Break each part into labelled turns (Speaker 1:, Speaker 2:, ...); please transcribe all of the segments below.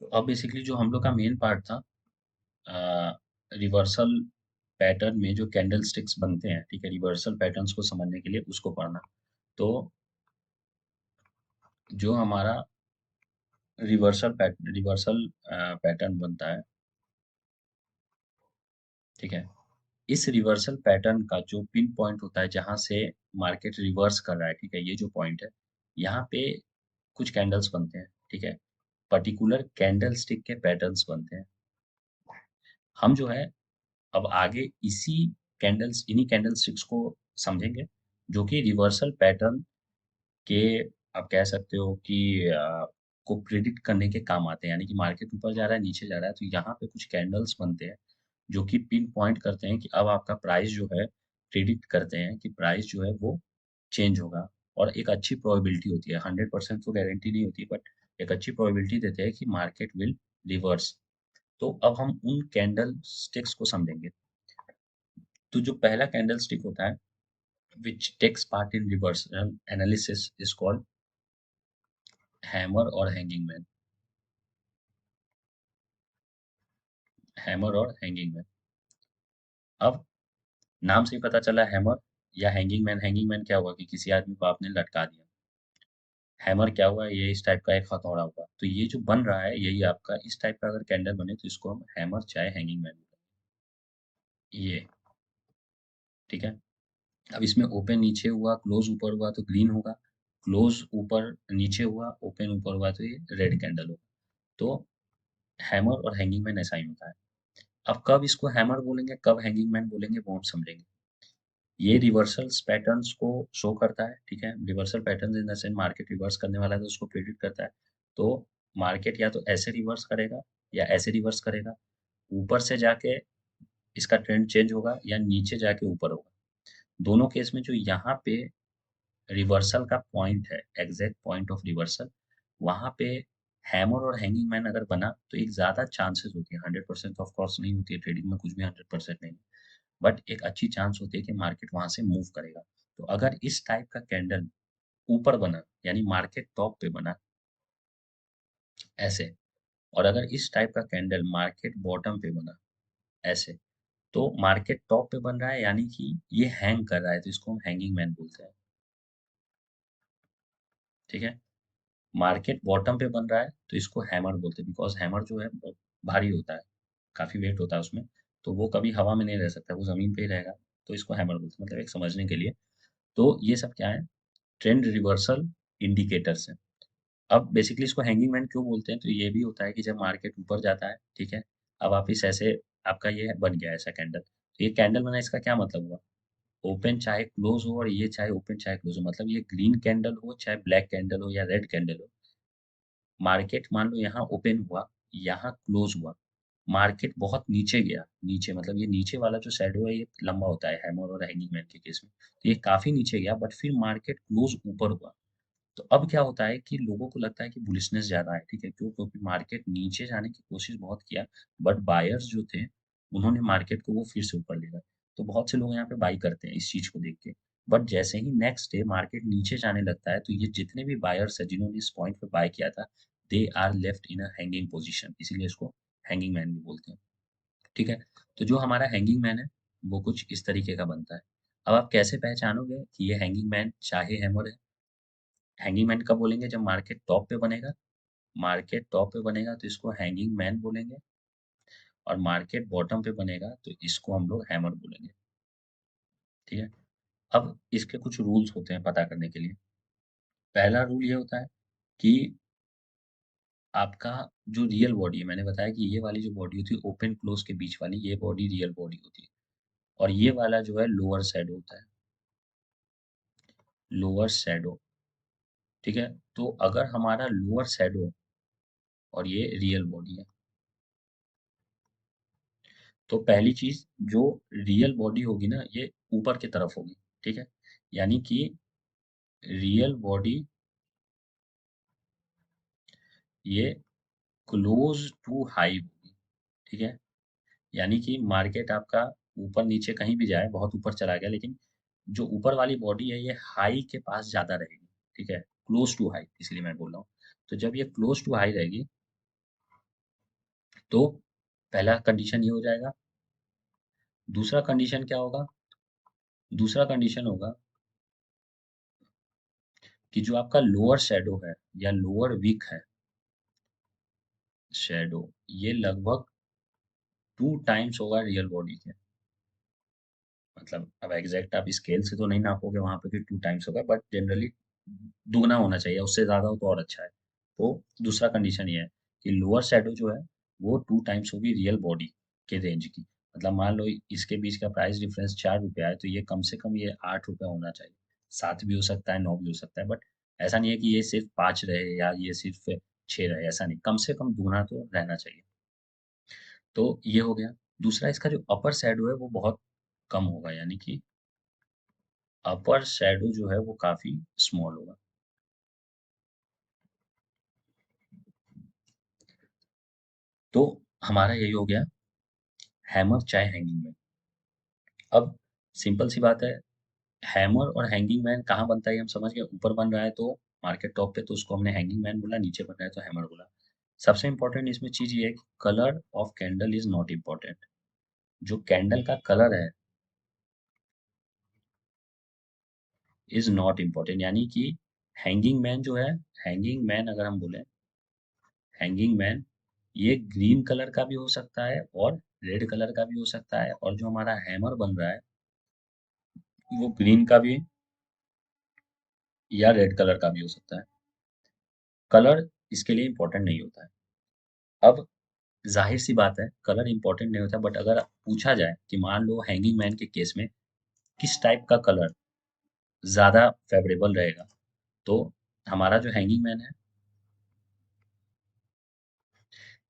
Speaker 1: तो अब बेसिकली जो हम लोग का मेन पार्ट था, रिवर्सल पैटर्न में जो कैंडल स्टिक्स बनते हैं, ठीक है, रिवर्सल पैटर्न्स को समझने के लिए उसको पढ़ना। तो जो हमारा रिवर्सल पैटर्न बनता है, ठीक है, इस रिवर्सल पैटर्न का जो पिन पॉइंट होता है जहां से मार्केट रिवर्स कर रहा है, ठीक है, ये जो पॉइंट है, यहाँ पे कुछ कैंडल्स बनते हैं, ठीक है, पर्टिकुलर कैंडल स्टिक के पैटर्न्स बनते हैं। हम जो है अब आगे इन्हीं कैंडल स्टिक्स को समझेंगे, जो कि रिवर्सल पैटर्न के, आप कह सकते हो कि को प्रिडिक्ट करने के काम आते हैं। यानी कि मार्केट ऊपर जा रहा है, नीचे जा रहा है, तो यहाँ पे कुछ कैंडल्स बनते हैं जो कि पिन पॉइंट करते हैं कि अब आपका प्राइस जो है, प्रिडिक्ट करते हैं कि प्राइस जो है वो चेंज होगा। और एक अच्छी प्रोबेबिलिटी होती है, 100% तो गारंटी नहीं होती, बट एक अच्छी प्रोबेबिलिटी देते हैं कि मार्केट विल रिवर्स। तो अब हम उन कैंडल स्टिक्स को समझेंगे। तो जो पहला कैंडल स्टिक होता है, which takes part in reversal analysis, is called hammer और हैंगिंग मैन। हैमर और हैंगिंग मैन। अब नाम से ही पता चला हैमर या हैंगिंग मैन। हैंगिंग मैन क्या हुआ कि किसी आदमी को आपने लटका दिया। हैमर क्या हुआ, ये इस टाइप का एक हथौड़ा हुआ। तो ये जो बन रहा है, यही आपका इस टाइप का अगर कैंडल बने तो इसको हम हैमर चाहे हैंगिंग मैन, ये, ठीक है। अब इसमें ओपन नीचे हुआ, क्लोज ऊपर हुआ तो ग्रीन होगा, क्लोज ऊपर नीचे हुआ, ओपन ऊपर हुआ तो ये रेड कैंडल होगा। तो हैमर और हैंगिंग मैन ऐसा ही होता है। अब कब इसको हैमर बोलेंगे, कब हैंगिंग मैन बोलेंगे, वो हम समझेंगे। ये रिवर्सल्स पैटर्न्स को शो करता है, ठीक है। Reversal pattern in the sense market reverse करने वाला है तो उसको प्रेडिक्ट करता है। तो मार्केट या तो ऐसे रिवर्स करेगा या ऐसे रिवर्स करेगा, ऊपर से जाके इसका ट्रेंड चेंज होगा या नीचे जाके ऊपर होगा। दोनों केस में जो यहाँ पे रिवर्सल का पॉइंट है, एग्जैक्ट पॉइंट ऑफ रिवर्सल, वहां पे हैमर और हैंगिंग मैन अगर बना तो एक ज्यादा चांसेस होती है, 100% ऑफ कोर्स नहीं होती है, ट्रेडिंग में कुछ भी 100% नहीं, बट एक अच्छी चांस होती है कि मार्केट वहां से मूव करेगा। तो अगर इस टाइप का कैंडल ऊपर बना, यानी मार्केट टॉप पे बना ऐसे, और अगर इस टाइप का कैंडल मार्केट बॉटम पे बना ऐसे, तो मार्केट टॉप पे बन रहा है यानी कि ये हैंग कर रहा है, तो इसको हम हैंगिंग मैन बोलते हैं, ठीक है। मार्केट बॉटम पे बन रहा है तो इसको हैमर बोलते हैं, बिकॉज हैमर जो है बहुत भारी होता है, काफी वेट होता है उसमें, तो वो कभी हवा में नहीं रह सकता, वो जमीन पे ही रहेगा। तो इसको हैमर बोलते हैं, मतलब एक समझने के लिए। तो ये सब क्या है, ट्रेंड रिवर्सल इंडिकेटर्स हैं। अब बेसिकली इसको हैंगिंग मैन क्यों बोलते हैं, तो ये भी होता है कि जब मार्केट ऊपर जाता है, ठीक है, अब आप इस ऐसे, आपका ये बन गया ऐसा कैंडल, तो ये कैंडल बना, इसका क्या मतलब हुआ, ओपन चाहे क्लोज हो और ये चाहे ओपन चाहे क्लोज हो, मतलब ये ग्रीन कैंडल हो चाहे ब्लैक कैंडल हो या रेड कैंडल हो, मार्केट मान लो यहाँ ओपन हुआ, यहाँ क्लोज हुआ, मार्केट बहुत नीचे गया, नीचे मतलब ये नीचे वाला जो शैडो है ये लंबा होता है हैमर और हैंगिंग मैन के केस में, तो ये काफी नीचे गया, बट फिर मार्केट क्लोज ऊपर हुआ। तो अब क्या होता है कि लोगों को लगता है कि बुलिशनेस ज्यादा है, ठीक है, क्यों, क्योंकि मार्केट नीचे जाने की कोशिश बहुत किया, बट बायर्स जो थे उन्होंने मार्केट को वो फिर से ऊपर ले गए। तो बहुत से लोग यहाँ पे बाई करते हैं इस चीज को देख के। बट जैसे ही नेक्स्ट डे मार्केट नीचे जाने लगता है, तो ये जितने भी बायर्स है जिन्होंने इस पॉइंट पे बाय किया था, they are left in a hanging position, इसीलिए इसको हैंगिंग मैन भी बोलते हैं, ठीक है। तो जो हमारा हैंगिंग मैन है वो कुछ इस तरीके का बनता है। अब आप कैसे पहचानोगे कि ये हैंगिंग मैन चाहे हैमर है। हैंगिंग मैन कब बोलेंगे, जब मार्केट टॉप पे बनेगा, मार्केट टॉप पे बनेगा तो इसको हैंगिंग मैन बोलेंगे, और मार्केट बॉटम पे बनेगा तो इसको हम लोग हैमर बोलेंगे, ठीक है। अब इसके कुछ रूल्स होते हैं पता करने के लिए। पहला रूल ये होता है कि आपका जो रियल बॉडी है, मैंने बताया कि ये वाली जो बॉडी होती है ओपन क्लोज के बीच वाली, ये बॉडी रियल बॉडी होती है, और ये वाला जो है लोअर शैडो होता है, लोअर शैडो, ठीक है। तो अगर हमारा लोअर शैडो और ये रियल बॉडी है, तो पहली चीज, जो रियल बॉडी होगी ना ये ऊपर की तरफ होगी, ठीक है, यानी कि रियल बॉडी ये क्लोज टू हाई होगी, ठीक है। यानी कि मार्केट आपका ऊपर नीचे कहीं भी जाए, बहुत ऊपर चला गया, लेकिन जो ऊपर वाली बॉडी है ये हाई के पास ज्यादा रहेगी, ठीक है, क्लोज टू हाई, इसलिए मैं बोल रहा हूँ। तो जब ये क्लोज टू हाई रहेगी, तो पहला कंडीशन ये हो जाएगा। दूसरा कंडीशन क्या होगा? दूसरा कंडीशन होगा कि जो आपका लोअर शैडो है या लोअर विक है, शैडो, ये लगभग 2 टाइम्स होगा रियल बॉडी के। मतलब अब एग्जैक्ट आप स्केल से तो नहीं नापोगे वहां पे कि 2 टाइम्स होगा, बट जनरली दुगना होना चाहिए, उससे ज्यादा हो तो और अच्छा है। तो दूसरा कंडीशन ये है कि लोअर शैडो जो है वो 2 टाइम्स होगी रियल बॉडी के रेंज की। मतलब मान लो इसके बीच का प्राइस डिफरेंस 4 रुपया है, तो ये कम से कम ये 8 रुपया होना चाहिए। 7 भी हो सकता है, 9 भी हो सकता है, बट ऐसा नहीं है कि ये सिर्फ 5 रहे या ये सिर्फ 6 रहे, ऐसा नहीं, कम से कम दुगना तो रहना चाहिए। तो ये हो गया। दूसरा, इसका जो अपर शैडो है वो बहुत कम होगा, यानी कि अपर शैडो जो है वो काफी स्मॉल होगा। तो हमारा यही हो गया हैमर चाहे हैंगिंग मैन। अब सिंपल सी बात है, हैमर और हैंगिंग मैन कहाँ बनता है ये हम समझ गए। ऊपर बन रहा है तो मार्केट टॉप पे, तो उसको हमने हैंगिंग मैन बोला, नीचे बन रहा है तो हैमर बोला। सबसे इंपॉर्टेंट इसमें चीज ये है कि colour of candle is not important. जो कैंडल का कलर है इज नॉट इम्पॉर्टेंट, यानी कि हैंगिंग मैन जो है, हैंगिंग मैन अगर हम बोले, हैंगिंग मैन ये ग्रीन कलर का भी हो सकता है और रेड कलर का भी हो सकता है, और जो हमारा हैमर बन रहा है वो ग्रीन का भी या रेड कलर का भी हो सकता है। कलर इसके लिए इम्पोर्टेंट नहीं होता है। अब जाहिर सी बात है कलर इम्पोर्टेंट नहीं होता, बट अगर पूछा जाए कि मान लो हैंगिंग मैन के केस में किस टाइप का कलर ज्यादा फेवरेबल रहेगा, तो हमारा जो हैंगिंग मैन है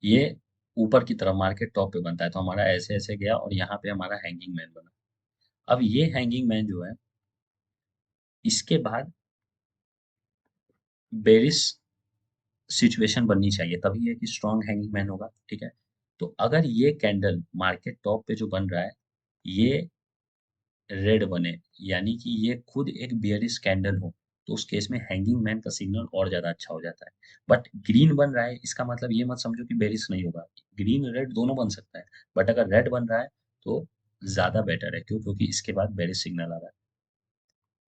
Speaker 1: ये ऊपर की तरफ मार्केट टॉप पे बनता है, तो हमारा ऐसे ऐसे गया और यहाँ पे हमारा हैंगिंग मैन बना। अब ये हैंगिंग मैन जो है, इसके बाद बेरिश सिचुएशन बननी चाहिए, तभी ये कि स्ट्रॉन्ग हैंगिंग मैन होगा, ठीक है। तो अगर ये कैंडल मार्केट टॉप पे जो बन रहा है ये रेड बने, यानी कि ये खुद एक बियरिश कैंडल हो, तो उस केस में हैंगिंग मैन का सिग्नल और ज्यादा अच्छा हो जाता है। बट ग्रीन बन रहा है, इसका मतलब ये मत समझो कि बेरिश नहीं होगा, ग्रीन रेड दोनों बन सकता है। बट अगर रेड बन रहा है तो ज्यादा बेटर है, क्यों? क्योंकि इसके बाद बेरिश सिग्नल आ रहा है।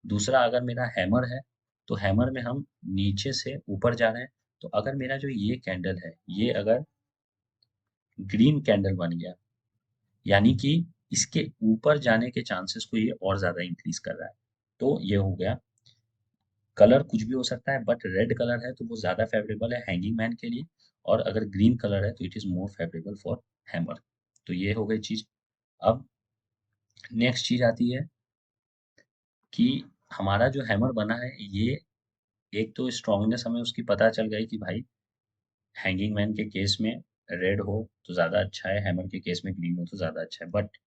Speaker 1: दूसरा, अगर मेरा हैमर है तो हैमर में हम नीचे से ऊपर जा रहे हैं, तो अगर मेरा जो ये कैंडल है ये अगर ग्रीन कैंडल बन गया, यानी कि इसके ऊपर जाने के चांसेस को ये और ज्यादा इंक्रीज कर रहा है। तो ये हो गया, कलर कुछ भी हो सकता है, बट रेड कलर है तो वो ज्यादा फेवरेबल है हैंगिंग मैन के लिए, और अगर ग्रीन कलर है तो it is more favourable for hammer. तो ये हो गई चीज। अब नेक्स्ट चीज आती है कि हमारा जो हैमर बना है ये, एक तो स्ट्रांगनेस हमें उसकी पता चल गई कि भाई हैंगिंग मैन के केस में रेड हो तो ज्यादा अच्छा है, हैमर के केस में ग्रीन हो तो ज्यादा अच्छा है। बट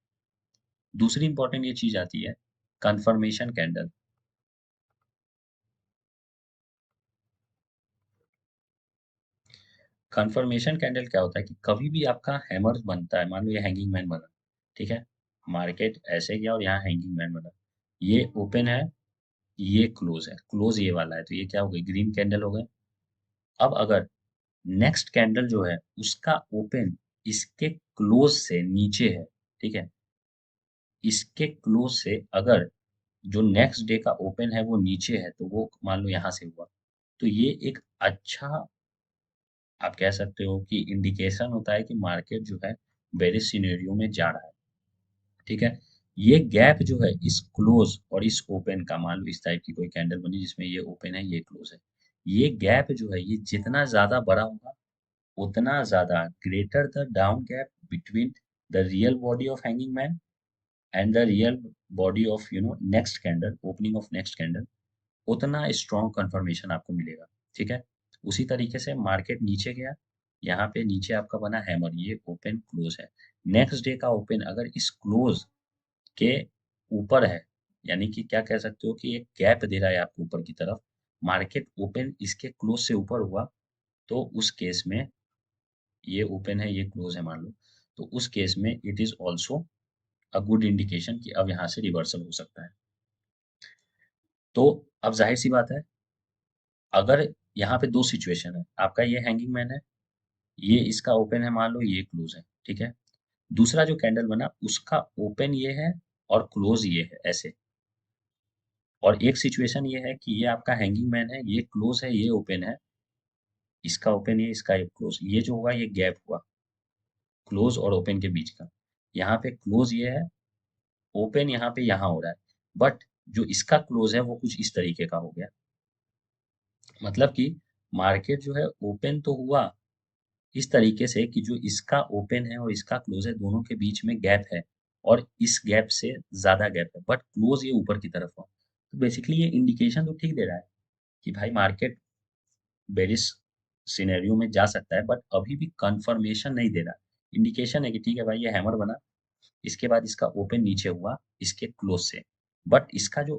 Speaker 1: दूसरी इंपॉर्टेंट ये चीज आती है, कंफर्मेशन कैंडल। कंफर्मेशन कैंडल क्या होता है कि कभी भी आपका हैमर बनता है, मान लो ये हैंगिंग मैन बना, ठीक है, मार्केट ऐसे गया और यहाँ हैंगिंग मैन बना, ये ओपन है, ये क्लोज है, क्लोज ये वाला है, तो ये क्या हो गई, ग्रीन कैंडल हो गए। अब अगर नेक्स्ट कैंडल जो है उसका ओपन इसके क्लोज से नीचे है, ठीक है, इसके क्लोज से अगर जो नेक्स्ट डे का ओपन है वो नीचे है, तो वो मान लो यहाँ से हुआ, तो ये एक अच्छा, आप कह सकते हो कि इंडिकेशन होता है कि मार्केट जो है बेरिश सिनेरियो में जा रहा है, ठीक है। ये गैप जो है इस क्लोज और इस ओपन का, मान लो इस टाइप की कोई कैंडल बनी जिसमें ये ओपन है ये क्लोज है, ये गैप जो है ये जितना ज्यादा बड़ा होगा उतना ज्यादा greater the down gap between the real body of hanging man and the real body of next candle, opening of next candle, उतना स्ट्रॉन्ग कंफर्मेशन आपको मिलेगा, ठीक है। उसी तरीके से मार्केट नीचे गया, यहाँ पे नीचे आपका बना हैमर, ये ओपन क्लोज है, नेक्स्ट डे का ओपन अगर इस क्लोज के ऊपर है, यानी कि क्या कह सकते हो कि एक गैप दे रहा है आपको ऊपर की तरफ, मार्केट ओपन इसके क्लोज से ऊपर हुआ, तो उस केस में ये ओपन है ये क्लोज है मान लो, तो उस केस में it is also a good indication कि अब यहाँ से रिवर्सल हो सकता है। तो अब जाहिर सी बात है, अगर यहाँ पे दो सिचुएशन है, आपका ये हैंगिंग मैन है, ये इसका ओपन है, मान लो ये क्लोज है, ठीक है। दूसरा जो कैंडल बना उसका ओपन ये है और क्लोज ये है ऐसे। और एक सिचुएशन ये है कि ये आपका हैंगिंग मैन है, ये क्लोज है, ये ओपन है, इसका ओपन ये, इसका ये क्लोज, ये जो हुआ ये गैप हुआ क्लोज और ओपन के बीच का। यहाँ पे क्लोज ये है, ओपन यहाँ पे यहाँ हो रहा है, बट जो इसका क्लोज है वो कुछ इस तरीके का हो गया। मतलब कि मार्केट जो है ओपन तो हुआ इस तरीके से कि जो इसका ओपन है और इसका क्लोज है दोनों के बीच में गैप है, और इस गैप से ज्यादा गैप है, बट क्लोज ये ऊपर की तरफ हुआ। तो बेसिकली ये इंडिकेशन तो ठीक दे रहा है कि भाई मार्केट बेरिश सिनेरियो में जा सकता है, बट अभी भी कंफर्मेशन नहीं दे रहा। इंडिकेशन है कि ठीक है भाई ये हैमर बना, इसके बाद इसका ओपन नीचे हुआ इसके क्लोज से, बट इसका जो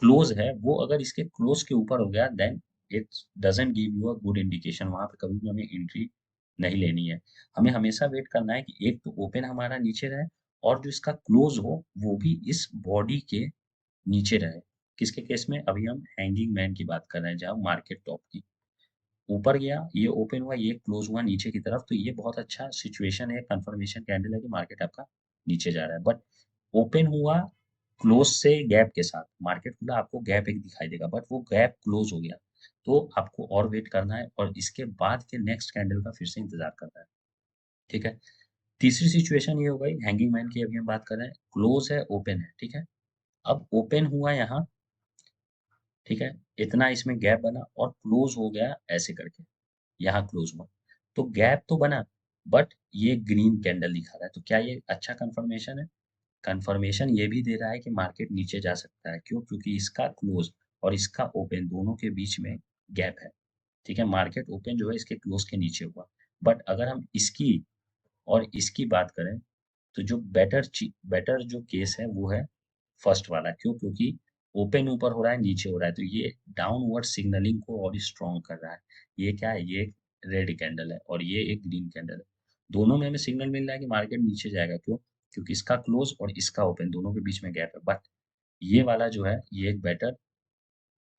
Speaker 1: क्लोज है वो अगर इसके क्लोज के ऊपर हो गया then it doesn't give you a good indication. वहां पे कभी भी हमें एंट्री नहीं लेनी है। हमें हमेशा वेट करना है कि एक तो ओपन हमारा नीचे रहे, और जो इसका क्लोज हो वो भी इस बॉडी के नीचे रहे। किसके केस में? अभी हम हैंगिंग मैन की बात कर रहे हैं, जहाँ मार्केट टॉप की ऊपर गया, ये ओपन हुआ, ये क्लोज हुआ नीचे की तरफ, तो ये बहुत अच्छा सिचुएशन है, कंफर्मेशन कैंडल है कि मार्केट आपका नीचे जा रहा है। बट ओपन हुआ क्लोज से गैप के साथ, मार्केट खुला आपको गैप एक दिखाई देगा, बट वो गैप क्लोज हो गया, तो आपको और वेट करना है और इसके बाद के नेक्स्ट कैंडल का फिर से इंतजार करना है। ठीक है। तीसरी सिचुएशन ये हो गई हैंगिंग मैन की, अभी हम बात कर रहे हैं, क्लोज है ओपन है, ठीक है। अब ओपन हुआ यहाँ, ठीक है, इतना इसमें गैप बना और क्लोज हो गया ऐसे करके, यहाँ क्लोज हुआ, तो गैप तो बना, बट ये ग्रीन कैंडल दिखा रहा है, तो क्या ये अच्छा कंफर्मेशन है? कंफर्मेशन ये भी दे रहा है कि मार्केट नीचे जा सकता है। क्यों? क्योंकि इसका क्लोज और इसका ओपन दोनों के बीच में गैप है। ठीक है, मार्केट ओपन जो है इसके क्लोज के नीचे हुआ, बट अगर हम इसकी और इसकी बात करें, तो जो बेटर जो केस है वो है फर्स्ट वाला। क्यों? क्योंकि ओपन ऊपर हो रहा है, नीचे हो रहा है, तो ये डाउनवर्ड सिग्नलिंग को और स्ट्रॉन्ग कर रहा है। ये क्या है? ये एक रेड कैंडल है और ये एक ग्रीन कैंडल है। दोनों में हमें सिग्नल मिल रहा है कि मार्केट नीचे जाएगा। क्यों? क्योंकि इसका क्लोज और इसका ओपन दोनों के बीच में गैप है, बट ये वाला जो है ये एक बेटर,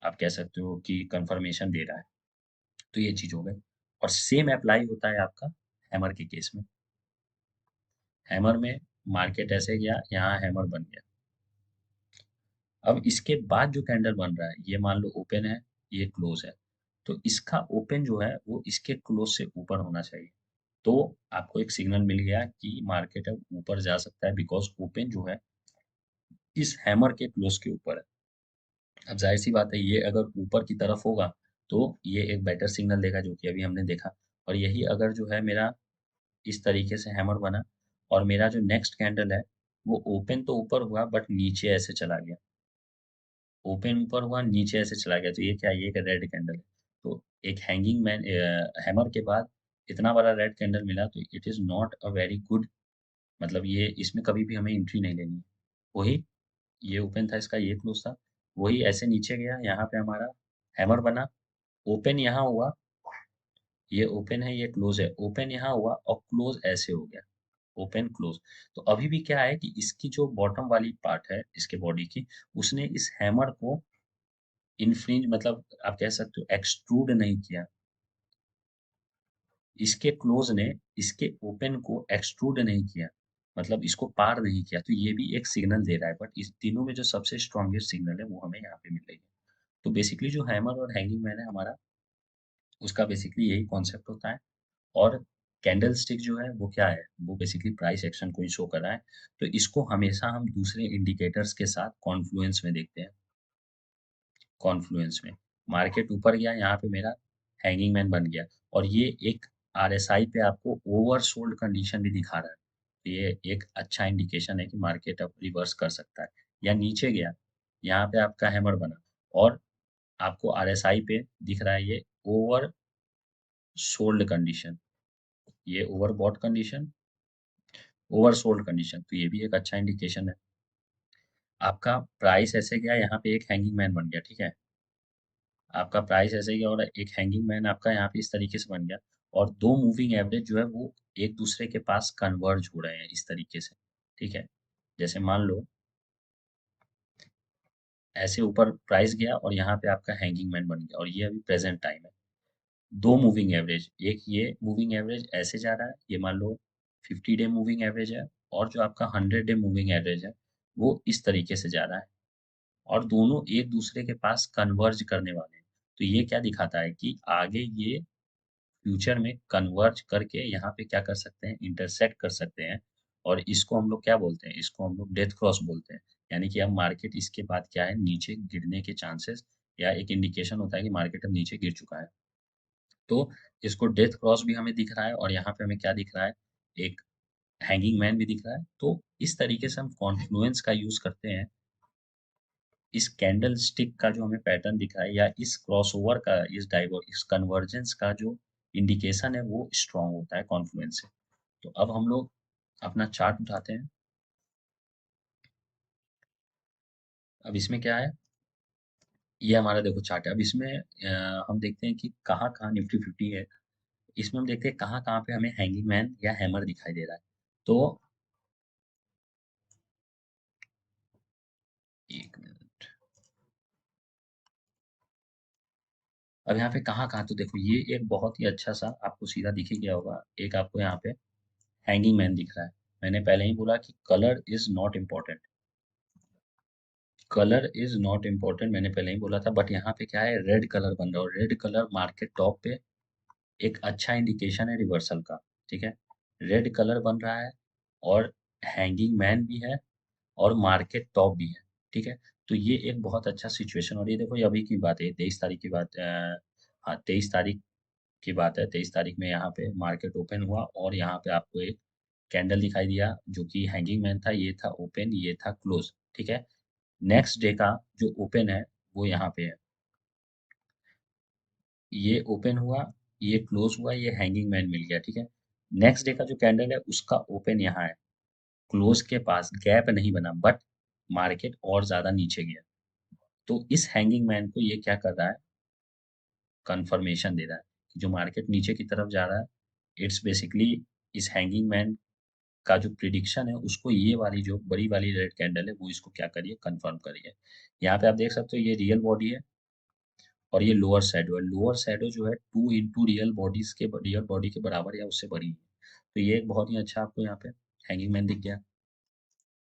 Speaker 1: आप कह सकते हो कि कंफर्मेशन दे रहा है। तो ये चीज हो गई। और सेम अप्लाई होता है आपका हैमर के केस में। हैमर में मार्केट ऐसे गया, यहाँ हैमर बन गया। अब इसके बाद जो कैंडल बन रहा है, ये मान लो ओपन है, ये क्लोज है, तो इसका ओपन जो है वो इसके क्लोज से ऊपर होना चाहिए। तो आपको एक सिग्नल मिल गया कि मार्केट अब ऊपर जा सकता है, बिकॉज ओपन जो है इस हैमर के क्लोज के ऊपर है। अब जाहिर सी बात है, ये अगर ऊपर की तरफ होगा तो ये एक बेटर सिग्नल देगा, जो कि अभी हमने देखा। और यही अगर जो है मेरा इस तरीके से हैमर बना, और मेरा जो नेक्स्ट कैंडल है वो ओपन तो ऊपर हुआ बट नीचे ऐसे चला गया, ओपन ऊपर हुआ नीचे ऐसे चला गया, तो ये क्या है? ये एक रेड कैंडल है। तो एक हैंगिंग मैन हैमर के बाद इतना बड़ा रेड कैंडल मिला, तो it is not a very good, मतलब ये इसमें कभी भी हमें एंट्री नहीं लेनी है। वही, ये ओपन था, इसका ये क्लोज था, वही ऐसे नीचे गया, यहाँ पे हमारा हैमर बना, ओपन यहाँ हुआ, ये ओपन है, ये क्लोज है, ओपन यहाँ हुआ और क्लोज ऐसे हो गया, ओपन क्लोज। तो अभी भी क्या है कि इसकी जो बॉटम वाली पार्ट है इसके बॉडी की, उसने इस हैमर को इन्फ्रिंज, मतलब आप कह सकते हो एक्सट्रूड नहीं किया, इसके क्लोज ने इसके ओपन को एक्सट्रूड नहीं किया, मतलब इसको पार नहीं किया, तो ये भी एक सिग्नल दे रहा है। बट इस तीनों में जो सबसे स्ट्रॉन्गेस्ट सिग्नल है वो हमें यहाँ पे मिल रही है। तो बेसिकली जो हैमर और हैंगिंग मैन है हमारा, उसका बेसिकली यही कॉन्सेप्ट होता है। और कैंडल स्टिक जो है वो क्या है? वो बेसिकली प्राइस एक्शन को ही शो कर रहा है। तो इसको हमेशा हम दूसरे इंडिकेटर्स के साथ कॉन्फ्लुएंस में देखते हैं। कॉन्फ्लुएंस में मार्केट ऊपर गया, यहाँ पे मेरा हैंगिंग मैन बन गया, और ये एक आरएसआई पे आपको ओवरसोल्ड कंडीशन भी दिखा रहा है। तो ये एक अच्छा इंडिकेशन है कि मार्केट अब रिवर्स कर सकता है, या नीचे गया, यहाँ पे आपका हैमर बना, और आपको आरएसआई पे दिख रहा है ये ओवर सोल्ड कंडीशन, ये ओवरबॉट कंडीशन, ओवरसोल्ड कंडीशन, तो ये भी एक अच्छा इंडिकेशन है। आपका प्राइस ऐसे गया, यहाँ पे एक हैंगिंग मैन बन गया, ठीक है। आपका प्राइस ऐसे गया और एक हैंगिंग मैन आपका यहाँ पे इस तरीके से बन गया, और दो मूविंग एवरेज जो है वो एक दूसरे के पास कन्वर्ज हो रहे हैं इस तरीके से, ठीक है। जैसे मान लो ऐसे ऊपर प्राइस गया और यहाँ पे आपका हैंगिंग मैन बन गया, और ये अभी प्रेजेंट टाइम है। दो मूविंग एवरेज, एक ये मूविंग एवरेज ऐसे जा रहा है, ये मान लो 50 डे मूविंग एवरेज है, और जो आपका 100 डे मूविंग एवरेज है वो इस तरीके से जा रहा है, और दोनों एक दूसरे के पास कन्वर्ज करने वाले हैं। तो ये क्या दिखाता है कि आगे ये फ्यूचर में कन्वर्ज करके यहाँ पे क्या कर सकते हैं, इंटरसेक्ट कर सकते हैं, और इसको हम लोग क्या बोलते हैं, इसको हम लोग डेथ क्रॉस बोलते हैं। यानी कि अब मार्केट इसके बाद क्या है, नीचे गिरने के चांसेस, या एक इंडिकेशन होता है कि मार्केट अब नीचे गिर चुका है। तो इसको डेथ क्रॉस भी हमें दिख रहा है, और यहाँ पे हमें क्या दिख रहा है, एक हैंगिंग मैन भी दिख रहा है। तो इस तरीके से हम कॉन्फ्लुएंस का यूज करते हैं, इस कैंडल स्टिक का जो हमें पैटर्न दिख रहा है, या इस क्रॉसओवर का, इस कन्वर्जेंस का जो इंडिकेशन है वो स्ट्रांग होता है कॉन्फ्लुएंस से। तो अब हम लोग अपना चार्ट उठाते हैं। अब इसमें क्या है, ये हमारा देखो चार्ट है। अब इसमें हम देखते हैं कि कहाँ कहाँ निफ्टी 50 है। इसमें हम देखते हैं कहाँ कहाँ पे हमें हैंगिंग मैन या हैमर दिखाई दे रहा है। तो एक मिनट, अब यहाँ पे कहाँ कहाँ, तो देखो ये एक बहुत ही अच्छा सा आपको सीधा दिख ही गया होगा, एक आपको यहाँ पे हैंगिंग मैन दिख रहा है। मैंने पहले ही बोला कि colour is not important, colour is not important मैंने पहले ही बोला था। बट यहाँ पे क्या है, रेड कलर बन रहा है, और रेड कलर मार्केट टॉप पे एक अच्छा इंडिकेशन है रिवर्सल का। ठीक है, रेड कलर बन रहा है, और हैंगिंग मैन भी है, और मार्केट टॉप भी है। ठीक है, तो ये एक बहुत अच्छा सिचुएशन। और ये देखो, ये अभी की बात है, 23 तारीख की बात, हाँ 23 तारीख की बात है। 23 तारीख में यहाँ पे मार्केट ओपन हुआ, और यहाँ पे आपको एक कैंडल दिखाई दिया जो कि हैंगिंग मैन था, ये था ओपन, ये था क्लोज। ठीक है, नेक्स्ट डे का जो ओपन है वो यहाँ पे है, ये ओपन हुआ, ये क्लोज हुआ, ये हैंगिंग मैन मिल गया। ठीक है, नेक्स्ट डे का जो कैंडल है उसका ओपन यहाँ है, क्लोज के पास गैप नहीं बना, बट मार्केट और ज्यादा नीचे गया। तो इस हैंगिंग मैन को ये क्या कर रहा है, कंफर्मेशन दे रहा है कि जो मार्केट नीचे की तरफ जा रहा है, इट्स बेसिकली इस हैंगिंग मैन का जो प्रिडिक्शन है उसको ये वाली जो बड़ी वाली रेड कैंडल है वो इसको क्या करिए, कंफर्म करिए। यहाँ पे आप देख सकते हो ये रियल बॉडी है, और ये लोअर शैडो है। लोअर शैडो जो है 2 इंटू रियल बॉडी के बराबर या उससे बड़ी है। तो ये एक बहुत ही अच्छा आपको यहाँ पे हैंगिंग मैन दिख गया।